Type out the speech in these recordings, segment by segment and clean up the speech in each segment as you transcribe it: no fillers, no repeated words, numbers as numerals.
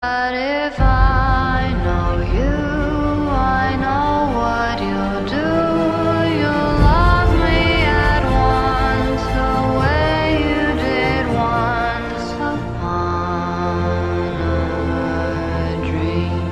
But if I know you, I know what you'll do. You'll love me at once, the way you did once upon a dream.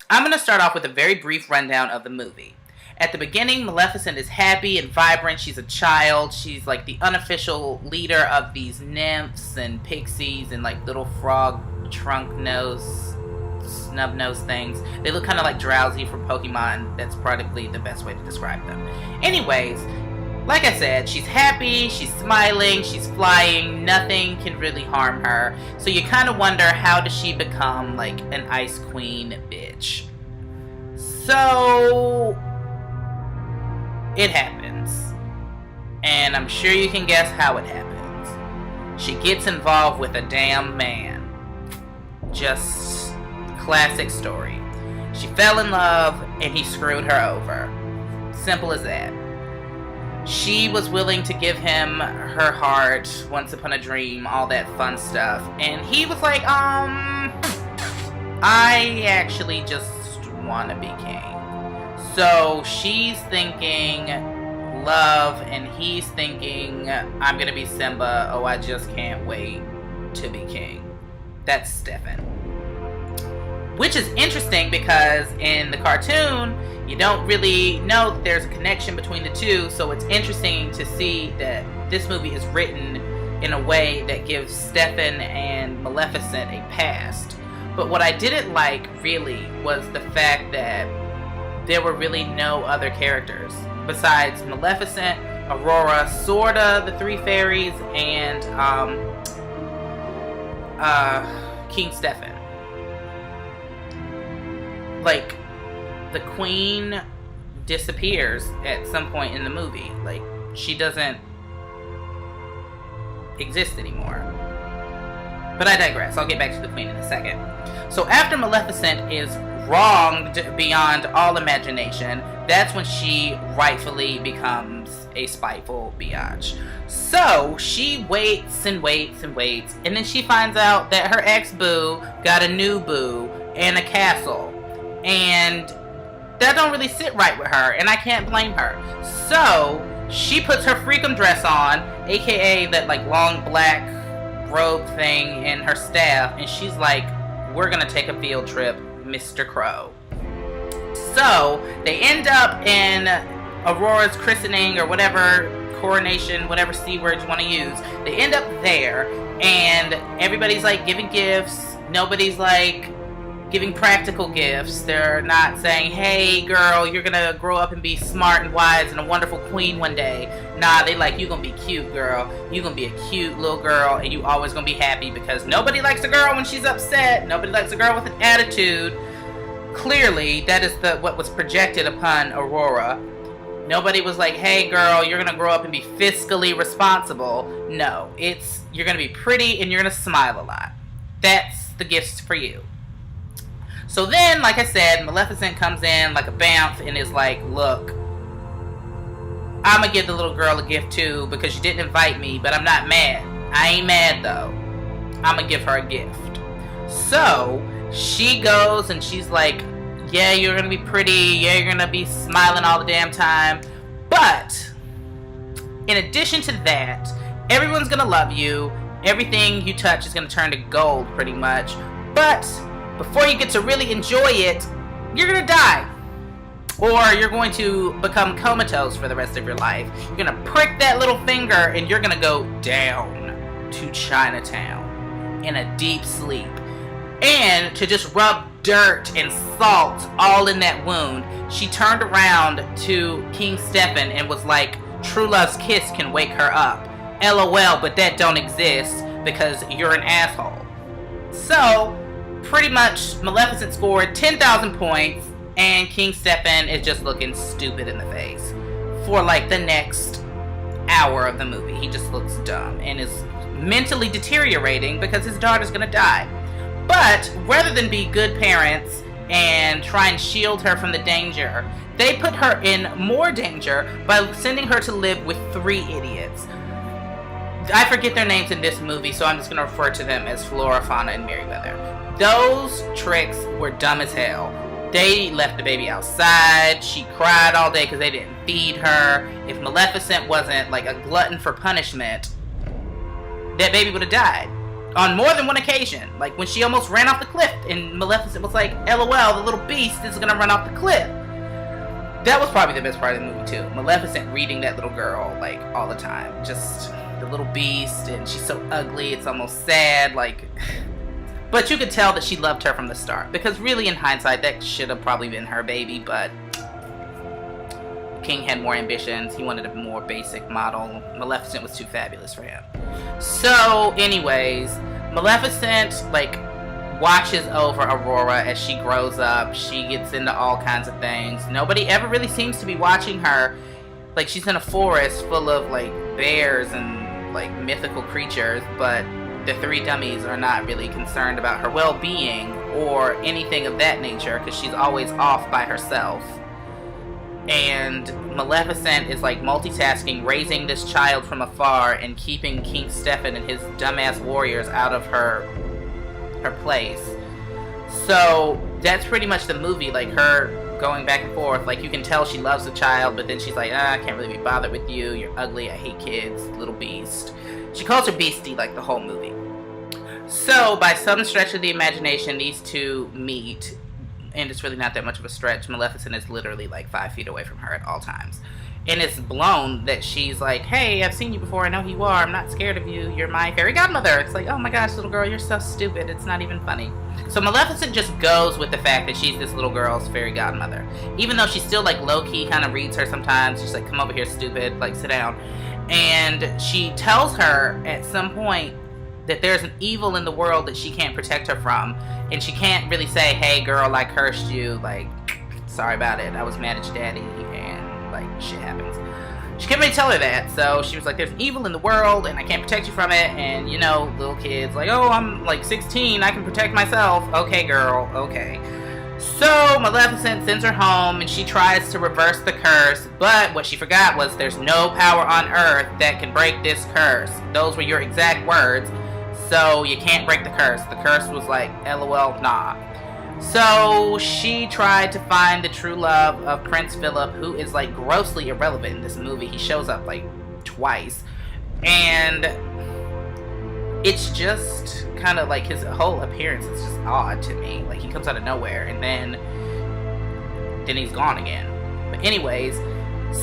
I'm going to start off with a very brief rundown of the movie. At the beginning, Maleficent is happy and vibrant. She's a child. She's like the unofficial leader of these nymphs and pixies and like little frog trunk nose, snub nose things. They look kind of like Drowsy from Pokemon. That's probably the best way to describe them. Anyways, like I said, she's happy, she's smiling, she's flying. Nothing can really harm her. So you kind of wonder, how does she become like an ice queen bitch? So it happens, and I'm sure you can guess how it happens. She gets involved with a damn man. Just classic story. She fell in love and he screwed her over. Simple as that. She was willing to give him her heart, once upon a dream, all that fun stuff, and he was like, I actually just want to be king. So she's thinking love, and he's thinking, I'm gonna be Simba. Oh, I just can't wait to be king. That's Stefan. Which is interesting because in the cartoon, you don't really know that there's a connection between the two. So it's interesting to see that this movie is written in a way that gives Stefan and Maleficent a past. But what I didn't like really was the fact that there were really no other characters besides Maleficent, Aurora, sorta the three fairies, and King Stefan. Like, the queen disappears at some point in the movie. Like, she doesn't exist anymore. But I digress. I'll get back to the queen in a second. So after Maleficent is wronged beyond all imagination, that's when she rightfully becomes a spiteful biatch. So she waits and waits and waits, and then she finds out that her ex-boo got a new boo and a castle. And that don't really sit right with her, and I can't blame her. So she puts her freakum dress on, aka that like long black robe thing, and her staff, and she's like, we're gonna take a field trip, Mr. Crow. So they end up in Aurora's christening or whatever, coronation, whatever C word you want to use. They end up there, and everybody's like giving gifts. Nobody's like giving practical gifts. They're not saying, hey girl, you're gonna grow up and be smart and wise and a wonderful queen one day. Nah, they like, you gonna be cute, girl. You gonna be a cute little girl, and you always gonna be happy, because nobody likes a girl when she's upset. Nobody likes a girl with an attitude. Clearly, that is what was projected upon Aurora. Nobody was like, hey girl, you're gonna grow up and be fiscally responsible. No, it's, you're gonna be pretty and you're gonna smile a lot. That's the gifts for you. So then, like I said, Maleficent comes in like a bamf and is like, look, I'm gonna give the little girl a gift too, because you didn't invite me, but I'm not mad. I ain't mad though. I'm gonna give her a gift. So she goes and she's like, yeah, you're gonna be pretty, yeah, you're gonna be smiling all the damn time, but in addition to that, everyone's gonna love you. Everything you touch is gonna turn to gold pretty much, but before you get to really enjoy it, you're gonna die. Or you're going to become comatose for the rest of your life. You're gonna prick that little finger and you're gonna go down to Chinatown in a deep sleep. And to just rub dirt and salt all in that wound, she turned around to King Stefan and was like, true love's kiss can wake her up. LOL, but that don't exist because you're an asshole. So pretty much Maleficent scored 10,000 points, and King Stefan is just looking stupid in the face for like the next hour of the movie. He just looks dumb and is mentally deteriorating because his daughter's gonna die. But rather than be good parents and try and shield her from the danger, they put her in more danger by sending her to live with 3 idiots. I forget their names in this movie, so I'm just going to refer to them as Flora, Fauna, and Merryweather. Those tricks were dumb as hell. They left the baby outside. She cried all day because they didn't feed her. If Maleficent wasn't like a glutton for punishment, that baby would have died on more than one occasion. Like when she almost ran off the cliff and Maleficent was like, LOL, the little beast is going to run off the cliff. That was probably the best part of the movie too. Maleficent reading that little girl like all the time. Just the little beast, and she's so ugly, it's almost sad. Like, but you could tell that she loved her from the start, because really in hindsight that should have probably been her baby, but King had more ambitions. He wanted a more basic model. Maleficent was too fabulous for him. So anyways, Maleficent like watches over Aurora as she grows up. She gets into all kinds of things. Nobody ever really seems to be watching her. Like, she's in a forest full of like bears and like mythical creatures, but the three dummies are not really concerned about her well-being or anything of that nature, because she's always off by herself. And Maleficent is like multitasking, raising this child from afar and keeping King Stefan and his dumbass warriors out of her place. So that's pretty much the movie, like her going back and forth. Like, you can tell she loves the child, but then she's like, I can't really be bothered with you, you're ugly, I hate kids, little beast. She calls her Beastie like the whole movie. So by some stretch of the imagination, these two meet, and it's really not that much of a stretch. Maleficent is literally like 5 feet away from her at all times. And it's blown that she's like, hey, I've seen you before, I know who you are, I'm not scared of you, you're my fairy godmother. It's like, oh my gosh, little girl, you're so stupid, it's not even funny. So Maleficent just goes with the fact that she's this little girl's fairy godmother. Even though she still like low-key kind of reads her sometimes. She's like, come over here, stupid, like sit down. And she tells her at some point that there's an evil in the world that she can't protect her from. And she can't really say, hey girl, I cursed you, like, sorry about it, I was mad at your daddy, and like, shit happens. She couldn't really tell her that, so she was like, there's an evil in the world, and I can't protect you from it, and you know, little kids, like, oh, I'm like 16, I can protect myself. Okay, girl, okay. So Maleficent sends her home, and she tries to reverse the curse, but what she forgot was there's no power on earth that can break this curse. Those were your exact words, so you can't break the curse. The curse was like, LOL, nah. So she tried to find the true love of Prince Philip, who is like grossly irrelevant in this movie. He shows up like twice, and it's just kind of like his whole appearance is just odd to me. Like, he comes out of nowhere and then he's gone again. But anyways,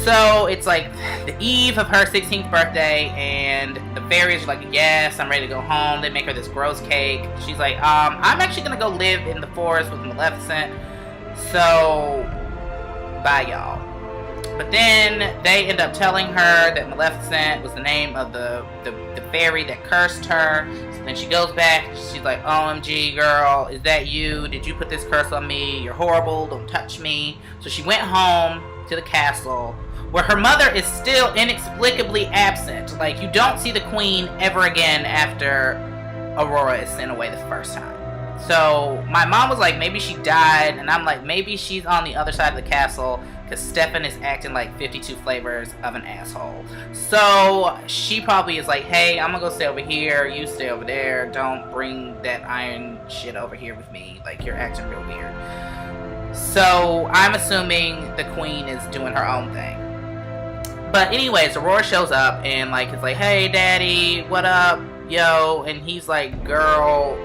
so it's like the eve of her 16th birthday, and the fairies are like, yes, I'm ready to go home. They make her this gross cake. She's like, I'm actually gonna go live in the forest with Maleficent, so bye y'all. But then they end up telling her that Maleficent was the name of the fairy that cursed her. So then she goes back, she's like, OMG girl, is that you? Did you put this curse on me? You're horrible, don't touch me. So she went home to the castle, where her mother is still inexplicably absent. Like, you don't see the queen ever again after Aurora is sent away the first time. So my mom was like, maybe she died, and I'm like, maybe she's on the other side of the castle, because Stefan is acting like 52 flavors of an asshole. So she probably is like, hey, I'm gonna go stay over here, you stay over there, don't bring that iron shit over here with me, like, you're acting real weird. So I'm assuming the queen is doing her own thing. But anyways, Aurora shows up and like is like, hey daddy, what up, yo? And he's like, girl,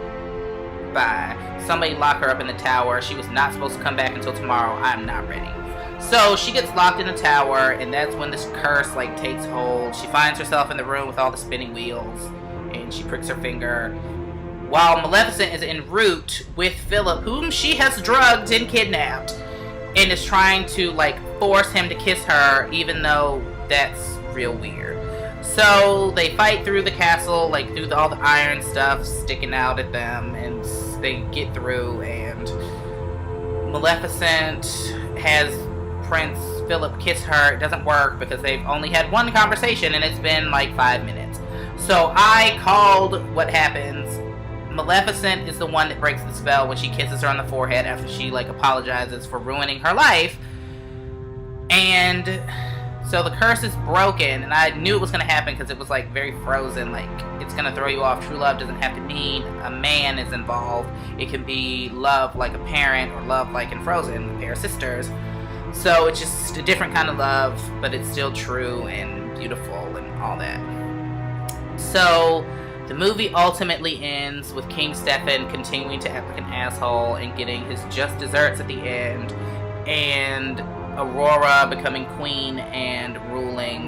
bye. Somebody lock her up in the tower. She was not supposed to come back until tomorrow. I'm not ready. So she gets locked in the tower, and that's when this curse like takes hold. She finds herself in the room with all the spinning wheels, and she pricks her finger, while Maleficent is en route with Philip, whom she has drugged and kidnapped, and is trying to like force him to kiss her, even though that's real weird. So they fight through the castle, like through all the iron stuff sticking out at them, and they get through, and Maleficent has Prince Philip kiss her. It doesn't work because they've only had one conversation and it's been like 5 minutes. So I called what happens. Maleficent is the one that breaks the spell when she kisses her on the forehead after she like apologizes for ruining her life. And So the curse is broken, and I knew it was going to happen because it was like very frozen. Like, it's going to throw you off. True love doesn't have to mean a man is involved. It can be love like a parent, or love like in Frozen, a pair of sisters. So it's just a different kind of love, but it's still true and beautiful and all that. So the movie ultimately ends with King Stefan continuing to act like an asshole and getting his just desserts at the end, and Aurora becoming queen and ruling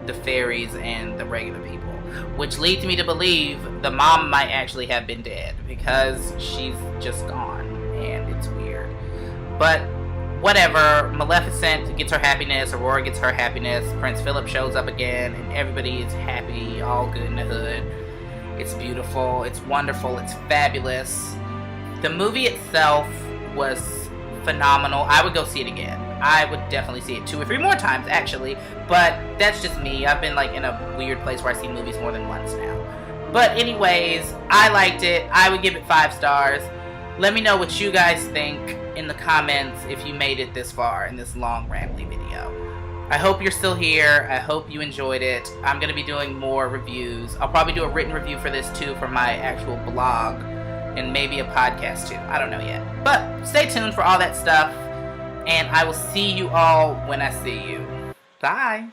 the fairies and the regular people, which leads me to believe the mom might actually have been dead because she's just gone, and it's weird. But whatever, Maleficent gets her happiness, Aurora gets her happiness, Prince Philip shows up again, and everybody is happy, all good in the hood. It's beautiful, it's wonderful, it's fabulous. The movie itself was phenomenal. I would go see it again. I would definitely see it 2 or 3 more times, actually, but that's just me. I've been like in a weird place where I see movies more than once now. But anyways, I liked it. I would give it 5 stars. Let me know what you guys think in the comments if you made it this far in this long rambly video. I hope you're still here. I hope you enjoyed it. I'm going to be doing more reviews. I'll probably do a written review for this too, for my actual blog, and maybe a podcast too. I don't know yet. But stay tuned for all that stuff, and I will see you all when I see you. Bye.